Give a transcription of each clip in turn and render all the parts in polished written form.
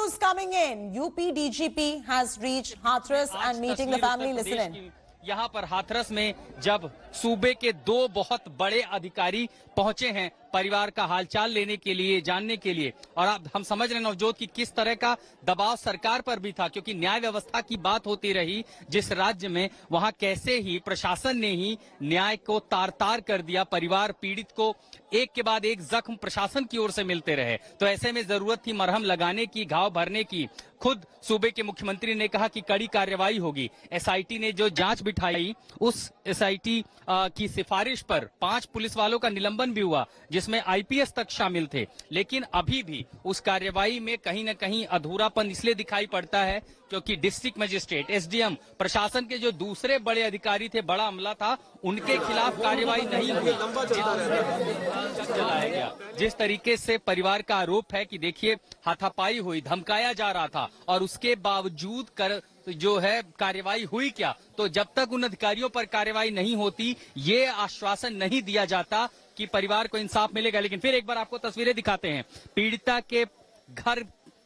news coming in. UP DGP has reached Hathras and meeting the family. Listen in. यहाँ पर हाथरस में जब सूबे के दो बहुत बड़े अधिकारी पहुंचे हैं परिवार का हालचाल लेने के लिए, जानने के लिए, और अब हम समझ रहे हैं नवजोत की किस तरह का दबाव सरकार पर भी था, क्योंकि न्याय व्यवस्था की बात होती रही जिस राज्य में, वहां कैसे ही प्रशासन ने ही न्याय को तार तार कर दिया। परिवार पीड़ित को एक के बाद एक जख्म प्रशासन की ओर से मिलते रहे, तो ऐसे में जरूरत थी मरहम लगाने की, घाव भरने की। खुद सूबे के मुख्यमंत्री ने कहा कि कड़ी कार्रवाई होगी। एसआईटी ने जो जांच बिठाई, उस एसआईटी की सिफारिश पर 5 पुलिस वालों का निलंबन भी हुआ, जिसमें आईपीएस तक शामिल थे। लेकिन अभी भी उस कार्रवाई में कहीं न कहीं अधूरापन इसलिए दिखाई पड़ता है क्योंकि डिस्ट्रिक्ट मजिस्ट्रेट, एसडीएम, प्रशासन के जो दूसरे बड़े अधिकारी थे, बड़ा अमला था, उनके खिलाफ कार्रवाई नहीं हुई। चलाया गया। जिस तरीके से परिवार का आरोप है कि देखिए हाथापाई हुई, धमकाया जा रहा था, और उसके बावजूद जो है कार्रवाई हुई क्या? तो जब तक उन अधिकारियों पर कार्रवाई नहीं होती, ये आश्वासन नहीं दिया जाता कि परिवार को इंसाफ मिलेगा। लेकिन फिर एक बार आपको तस्वीरें दिखाते हैं। पीड़िता के घर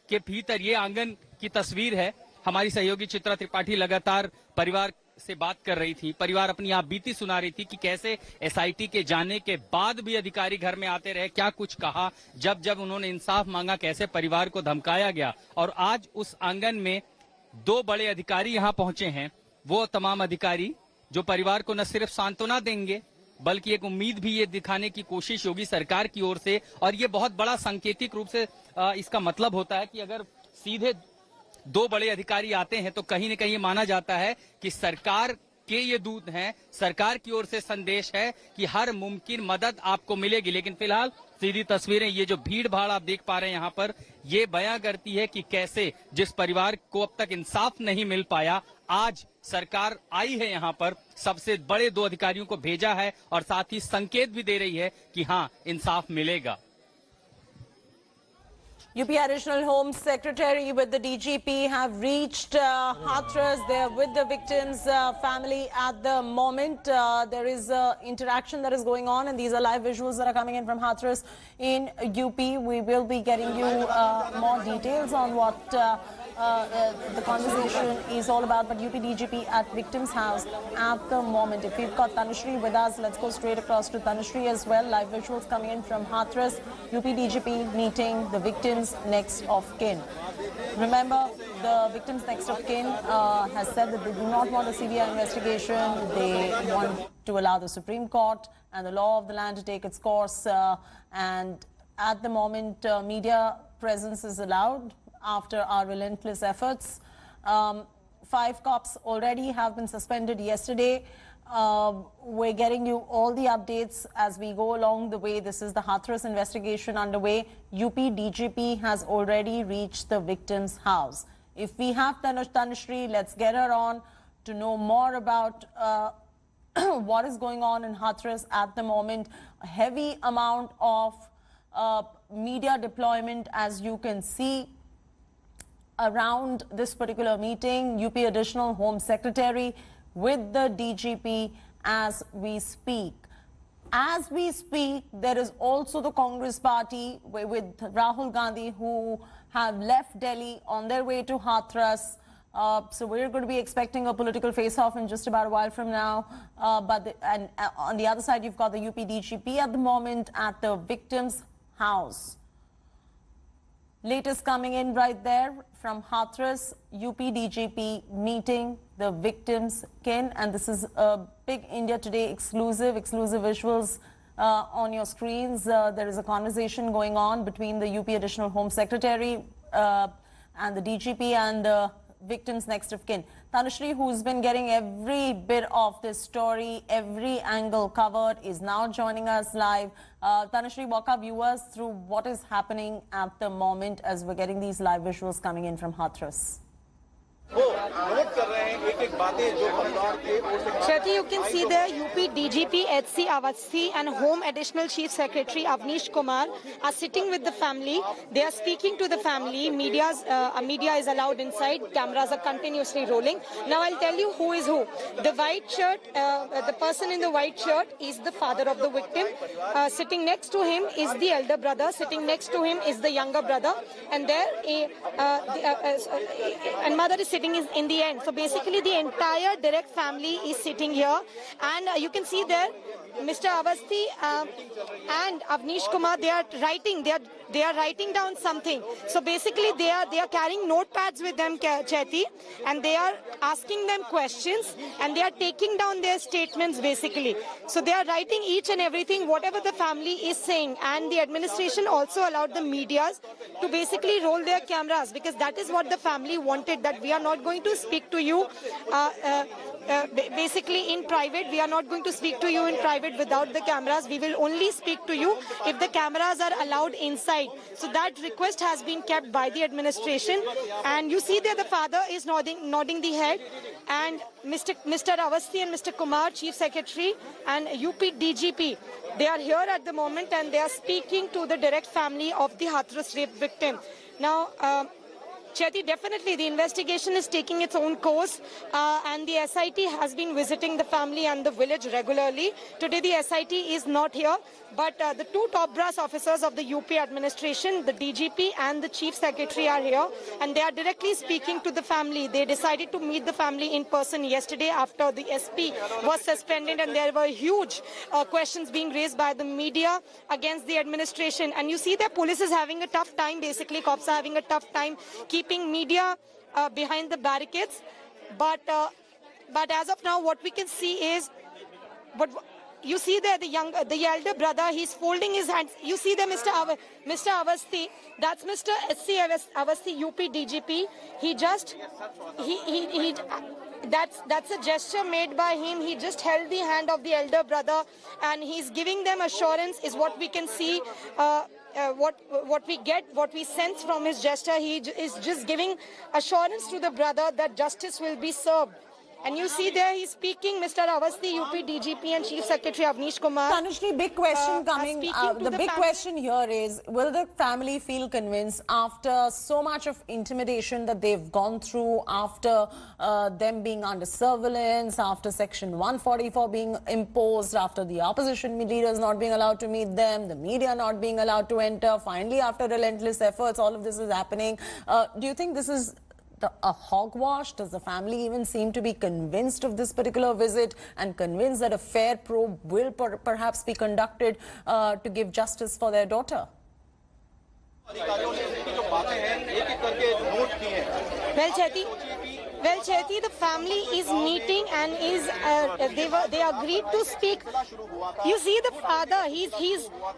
के भीतर ये आंगन की तस्वीर है। हमारी सहयोगी चित्रा त्रिपाठी लगातार परिवार से बात कर रही थी। परिवार अपनी आप बीती सुना रही थी कि कैसे एसआईटी के जाने के बाद भी अधिकारी घर में आते रहे, क्या कुछ कहा, जब जब उन्होंने इंसाफ मांगा कैसे परिवार को धमकाया गया। और आज उस आंगन में 2 बड़े अधिकारी यहां पहुंचे हैं। वो तमाम अधिकारी जो परिवार को न सिर्फ सांत्वना देंगे, बल्कि एक उम्मीद भी ये दिखाने की कोशिश होगी सरकार की ओर से। और ये बहुत बड़ा सांकेतिक रूप से इसका मतलब होता है कि अगर सीधे 2 बड़े अधिकारी आते हैं तो कहीं न कहीं माना जाता है कि सरकार के ये दूत हैं, सरकार की ओर से संदेश है कि हर मुमकिन मदद आपको मिलेगी। लेकिन फिलहाल सीधी तस्वीरें, ये जो भीड़ भाड़ आप देख पा रहे हैं यहाँ पर, ये बयां करती है कि कैसे जिस परिवार को अब तक इंसाफ नहीं मिल पाया, आज सरकार आई है यहाँ पर, सबसे बड़े 2 अधिकारियों को भेजा है और साथ ही संकेत भी दे रही है कि हाँ, इंसाफ मिलेगा। UP Additional Home Secretary with the DGP have reached Hathras. They are with the victims' family at the moment. There is interaction that is going on, and these are live visuals that are coming in from Hathras in UP. We will be getting you more details on what the conversation is all about. But UP DGP at victims' house at the moment. If we've got Tanushree with us, let's go straight across to Tanushree as well. Live visuals coming in from Hathras. UP DGP meeting the victims next of kin. Remember, the victims next of kin has said that they do not want a CBI investigation. They want to allow the Supreme Court and the law of the land to take its course. And at the moment, media presence is allowed after our relentless efforts. 5 cops already have been suspended yesterday. We're getting you all the updates as we go along the way. This is the Hathras investigation underway. UP DGP has already reached the victim's house. If we have Tanushree, let's get her on to know more about what is going on in Hathras at the moment. A heavy amount of media deployment, as you can see around this particular meeting. UP Additional Home Secretary with the DGP as we speak. As we speak, there is also the Congress party with Rahul Gandhi, who have left Delhi on their way to Hathras. So we're going to be expecting a political face-off in just about a while from now. And on the other side, you've got the UP DGP at the moment at the victim's house. Latest coming in right there from Hathras, UP DGP meeting the victims' kin, and this is a big India Today exclusive visuals on your screens. There is a conversation going on between the UP Additional Home Secretary and the DGP and the victims next of kin. Tanushree, who's been getting every bit of this story, every angle covered, is now joining us live. Tanushree, walk our viewers through what is happening at the moment as we're getting these live visuals coming in from Hathras. वो note कर रहे हैं एक एक बातें जो परिवार के ओर से। Shruti, you can see there UP DGP HC Awasthi and Home Additional Chief Secretary Avnish Kumar are sitting with the family. They are speaking to the family. Media is allowed inside. Cameras are continuously rolling. Now I'll tell you who is who. The white shirt, the person in the white shirt is the father of the victim. Sitting next to him is the elder brother. Sitting next to him is the younger brother. And there, and mother is sitting in the end. So basically the entire direct family is sitting here, and you can see there Mr. Awasthi and Avnish Kumar, they are writing down something. So basically they are carrying notepads with them, Chaiti, and they are asking them questions and they are taking down their statements basically. So they are writing each and everything, whatever the family is saying, and the administration also allowed the medias to basically roll their cameras, because that is what the family wanted, that we are not going to speak to you basically in private. We are not going to speak to you in private without the cameras. We will only speak to you if the cameras are allowed inside. So that request has been kept by the administration. And you see there the father is nodding the head. And Mr. Awasthi and Mr. Kumar, Chief Secretary, and UP DGP, they are here at the moment and they are speaking to the direct family of the Hathras rape victim. Now, Chaiti, definitely the investigation is taking its own course, and the SIT has been visiting the family and the village regularly. Today the SIT is not here, but the two top brass officers of the UP administration, the DGP and the Chief Secretary, are here, and they are directly speaking to the family. They decided to meet the family in person yesterday after the SP was suspended, and there were huge questions being raised by the media against the administration. And you see that police is having a tough time, basically cops are having a tough time keeping media behind the barricades. But as of now, what we can see is, you see there the elder brother, he's folding his hands. You see there Mr. Awasthi, that's Mr. SC Awasthi, UP DGP. That's a gesture made by him. He just held the hand of the elder brother and he's giving them assurance, is what we can see. What we sense from his gesture, he is just giving assurance to the brother that justice will be served. And you see there he's speaking, Mr. Awasthi, UP DGP and Chief Secretary Avnish Kumar. Tanushree, big question coming. The big question here is, will the family feel convinced after so much of intimidation that they've gone through, after them being under surveillance, after Section 144 being imposed, after the opposition leaders not being allowed to meet them, the media not being allowed to enter, finally after relentless efforts, all of this is happening. Do you think this is a hogwash? Does the family even seem to be convinced of this particular visit and convinced that a fair probe will perhaps be conducted to give justice for their daughter? Well, Chaiti, the family is meeting and they agreed to speak. You see the father, he's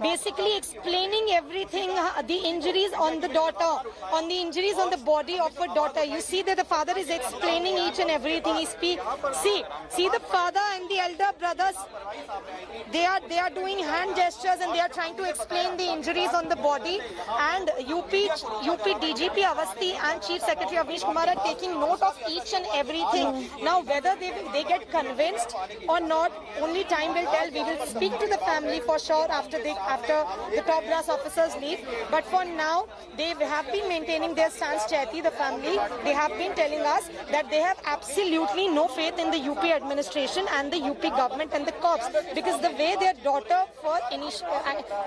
basically explaining everything, the injuries on the daughter, on the injuries on the body of her daughter. You see that the father is explaining each and everything. He speaks. See the father and the elder brothers, they are doing hand gestures and they are trying to explain the injuries on the body. And UP DGP Awasthi and Chief Secretary Avnish Kumar are taking note of each and everything. Now, whether they get convinced or not, only time will tell. We will speak to the family for sure after the top brass officers leave. But for now, they have been maintaining their stance, Chaiti, the family. They have been telling us that they have absolutely no faith in the UP administration and the UP government and the cops, because the way their daughter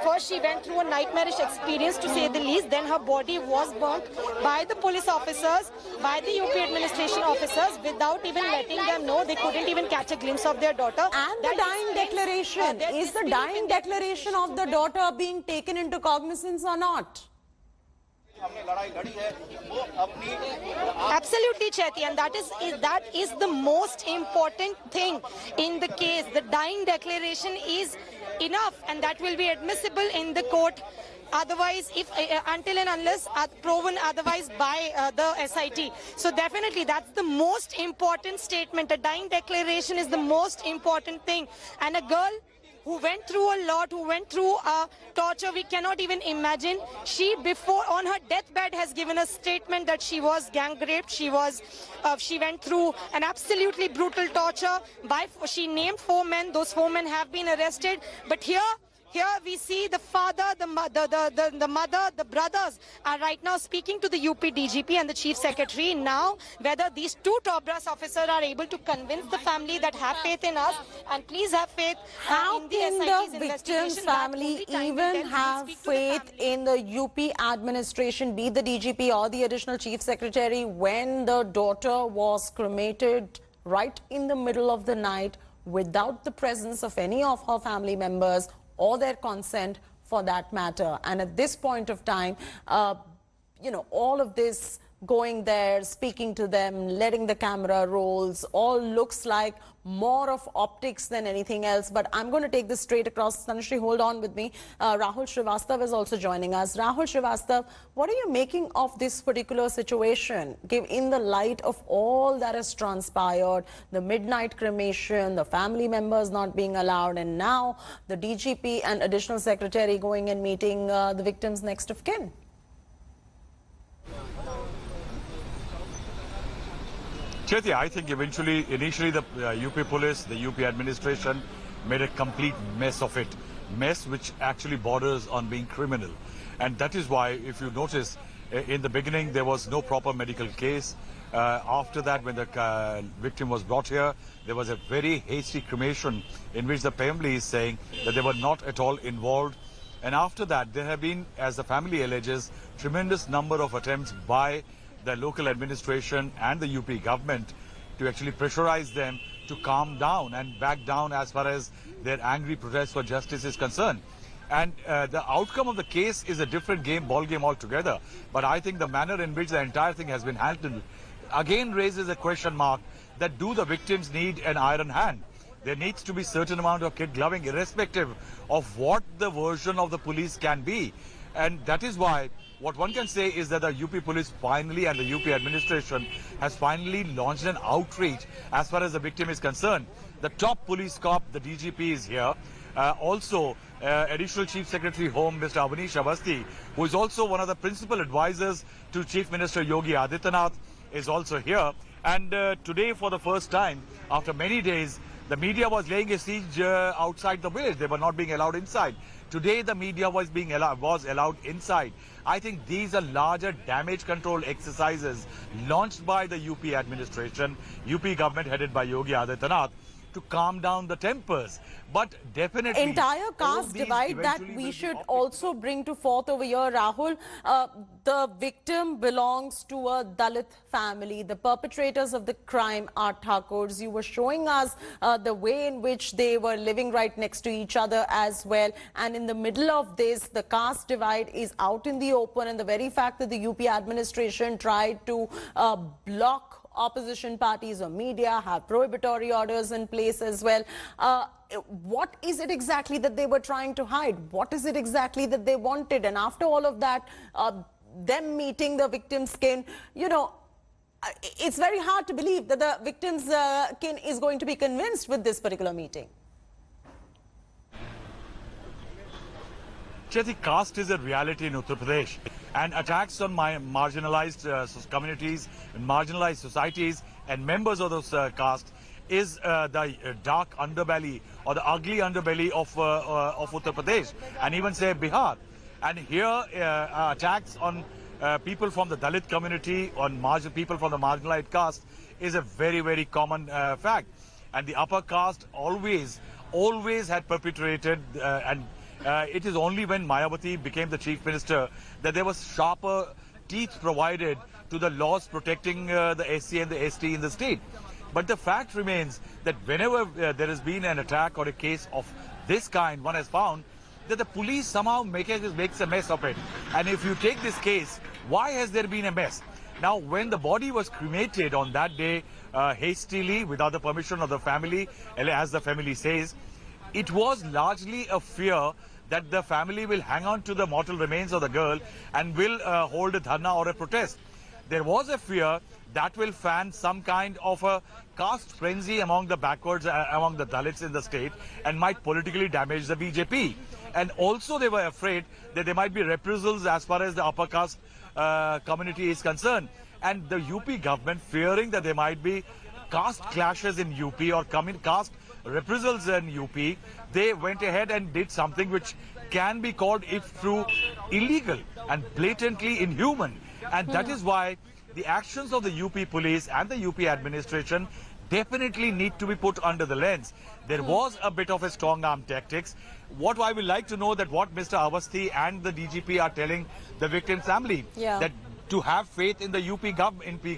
first she went through a nightmarish experience, to say the least. Then her body was burnt by the police officers, by the UP administration officers, without even letting them know. They couldn't even catch a glimpse of their daughter. And the dying declaration, is the dying declaration of the daughter being taken into cognizance or not? Absolutely, Chaiti, and that is the most important thing in the case. The dying declaration is enough, and that will be admissible in the court. Otherwise, until and unless proven otherwise by the SIT. So definitely that's the most important statement. A dying declaration is the most important thing. And a girl who went through a lot, who went through torture we cannot even imagine. She, before on her deathbed, has given a statement that she was gang raped. She went through an absolutely brutal torture. She named 4 men. Those 4 men have been arrested. But here we see the father, the mother, the brothers are right now speaking to the UP DGP and the Chief Secretary now whether these 2 top brass officers are able to convince the family that have faith in us and please have faith How in the can SIT's the victim's investigation. That family only time will even tell. have We'll speak to the faith family. in the UP administration, be the DGP or the additional chief secretary, when the daughter was cremated right in the middle of the night without the presence of any of her family members or their consent for that matter? And at this point of time, all of this going there, speaking to them, letting the camera rolls, all looks like more of optics than anything else. But I'm going to take this straight across. Tanushree, hold on with me. Rahul Srivastav is also joining us. Rahul Srivastav, what are you making of this particular situation? In the light of all that has transpired, the midnight cremation, the family members not being allowed, and now the DGP and additional secretary going and meeting the victim's next of kin. Chaiti, I think initially the UP police, the UP administration made a complete mess of it. Mess which actually borders on being criminal. And that is why, if you notice, in the beginning there was no proper medical case. After that, when the victim was brought here, there was a very hasty cremation in which the family is saying that they were not at all involved. And after that, there have been, as the family alleges, tremendous number of attempts by the local administration and the UP government to actually pressurize them to calm down and back down as far as their angry protest for justice is concerned. And the outcome of the case is a different ball game altogether. But I think the manner in which the entire thing has been handled again raises a question mark that do the victims need an iron hand? There needs to be certain amount of kid gloving irrespective of what the version of the police can be. And that is why what one can say is that the UP police finally and the UP administration has finally launched an outreach as far as the victim is concerned. The top police cop, the DGP, is here. Also, Additional Chief Secretary Home, Mr. Avanish Awasthi, who is also one of the principal advisors to Chief Minister Yogi Adityanath, is also here. And today, for the first time, after many days, the media was laying a siege outside the village. They were not being allowed inside. Today, the media was allowed inside. I think these are larger damage control exercises launched by the UP administration, UP government headed by Yogi Adityanath, to calm down the tempers. But definitely entire caste divide that we should also bring to forth over here, Rahul. The victim belongs to a Dalit family. The perpetrators of the crime are Thakurs. You were showing us the way in which they were living right next to each other as well. And in the middle of this, the caste divide is out in the open. And the very fact that the UP administration tried to block opposition parties or media, have prohibitory orders in place as well. What is it exactly that they were trying to hide? What is it exactly that they wanted? And after all of that, them meeting the victim's kin, it's very hard to believe that the victim's kin is going to be convinced with this particular meeting. Chaiti, caste is a reality in Uttar Pradesh, and attacks on marginalized communities and marginalized societies and members of those caste is the dark underbelly or the ugly underbelly of Uttar Pradesh and even say Bihar. And here attacks on people from the Dalit community, on people from the marginalized caste is a very, very common fact. And the upper caste always had perpetrated it is only when Mayawati became the chief minister that there was sharper teeth provided to the laws protecting the SC and the ST in the state. But the fact remains that whenever there has been an attack or a case of this kind, one has found that the police somehow makes a mess of it. And if you take this case, why has there been a mess? Now, when the body was cremated on that day, hastily, without the permission of the family, as the family says, it was largely a fear that the family will hang on to the mortal remains of the girl and will hold a dharna or a protest. there was a fear that will fan some kind of a caste frenzy among the backwards, among the Dalits in the state, and might politically damage the BJP. And also they were afraid that there might be reprisals as far as the upper caste community is concerned. And the UP government, fearing that there might be caste clashes in UP or caste reprisals in UP, they went ahead and did something which can be called, if true, illegal and blatantly inhuman. And that is why the actions of the UP police and the UP administration definitely need to be put under the lens. There was a bit of a strong arm tactics. What I would like to know that what Mr. Awasthi and the DGP are telling the victim's family, that to have faith in the UP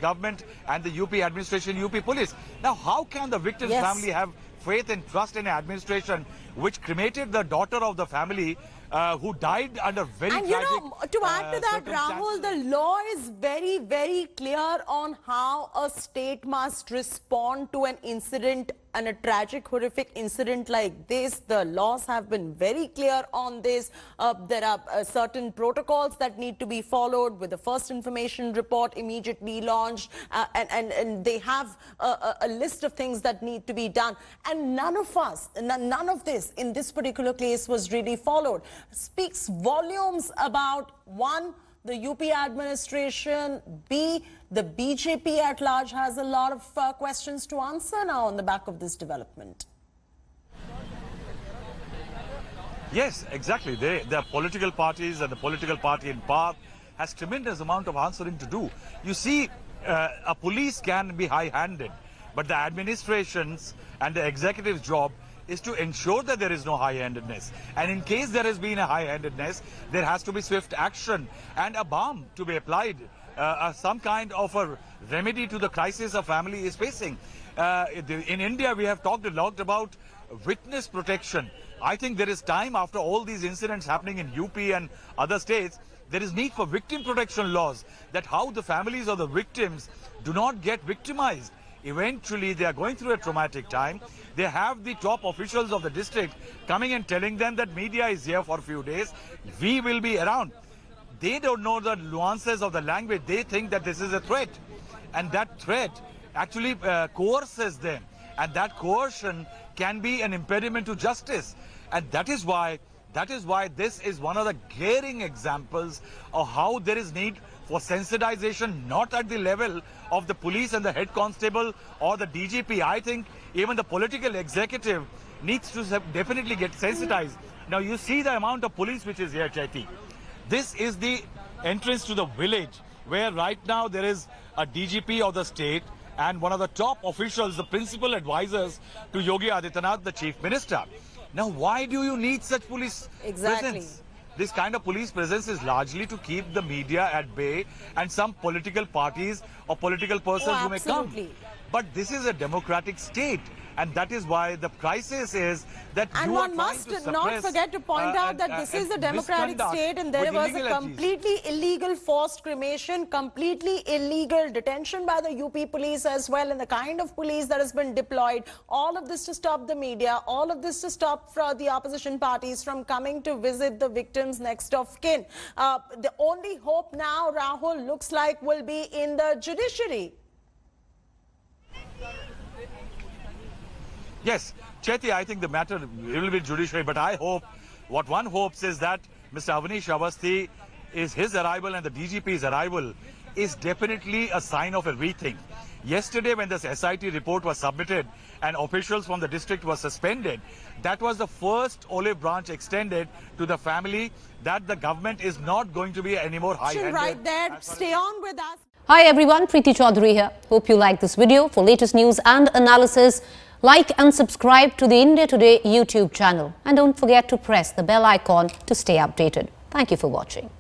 government and the UP administration, UP police. Now, how can the victim's family have faith and trust in an administration which cremated the daughter of the family who died under very tragic to add to that, Rahul, the law is very, very clear on how a state must respond to an incident and a tragic, horrific incident like this. The laws have been very clear on this. There are certain protocols that need to be followed, with the first information report immediately launched, and they have a list of things that need to be done. And none of this in this particular case was really followed. Speaks volumes about, one, the UP administration, B, the BJP at large has a lot of questions to answer now on the back of this development. Yes, exactly. The political parties and the political party in power has tremendous amount of answering to do. You see, a police can be high-handed, but the administration's and the executive's job is to ensure that there is no high-handedness. And in case there has been a high-handedness, there has to be swift action and a balm to be applied, some kind of a remedy to the crisis a family is facing. In India, we have talked a lot about witness protection. I think there is time, after all these incidents happening in UP and other states, there is need for victim protection laws, that how the families of the victims do not get victimized. Eventually, they are going through a traumatic time. They have the top officials of the district coming and telling them that media is here for a few days. We will be around. They don't know the nuances of the language. They think that this is a threat. And that threat actually coerces them. And that coercion can be an impediment to justice. And that is why this is one of the glaring examples of how there is need for sensitization, not at the level of the police and the head constable or the DGP. I think even the political executive needs to definitely get sensitized. Now you see the amount of police which is here, Chaiti. This is the entrance to the village, where right now there is a DGP of the state and one of the top officials, the principal advisors to Yogi Adityanath, the chief minister. Now, why do you need such police presence? This kind of police presence is largely to keep the media at bay and some political parties or political persons who may come. But this is a democratic state. And that is why the crisis is that and you one must not forget to point out that this is a democratic state, and there was a completely illegal forced cremation, completely illegal detention by the UP police as well, and the kind of police that has been deployed. All of this to stop the media, all of this to stop the opposition parties from coming to visit the victims next of kin. The only hope now, Rahul, looks like will be in the judiciary. Yes, Chaiti, I think the matter will be judiciary, but I hope, what one hopes is that Mr. Avanish Awasthi, his arrival and the DGP's arrival is definitely a sign of a rethink. Yesterday, when this SIT report was submitted and officials from the district were suspended, that was the first olive branch extended to the family that the government is not going to be any more high-handed. Right there, stay on with us. Hi everyone, Preeti Chaudhary here. Hope you like this video. For latest news and analysis, like and subscribe to the India Today YouTube channel. And don't forget to press the bell icon to stay updated. Thank you for watching.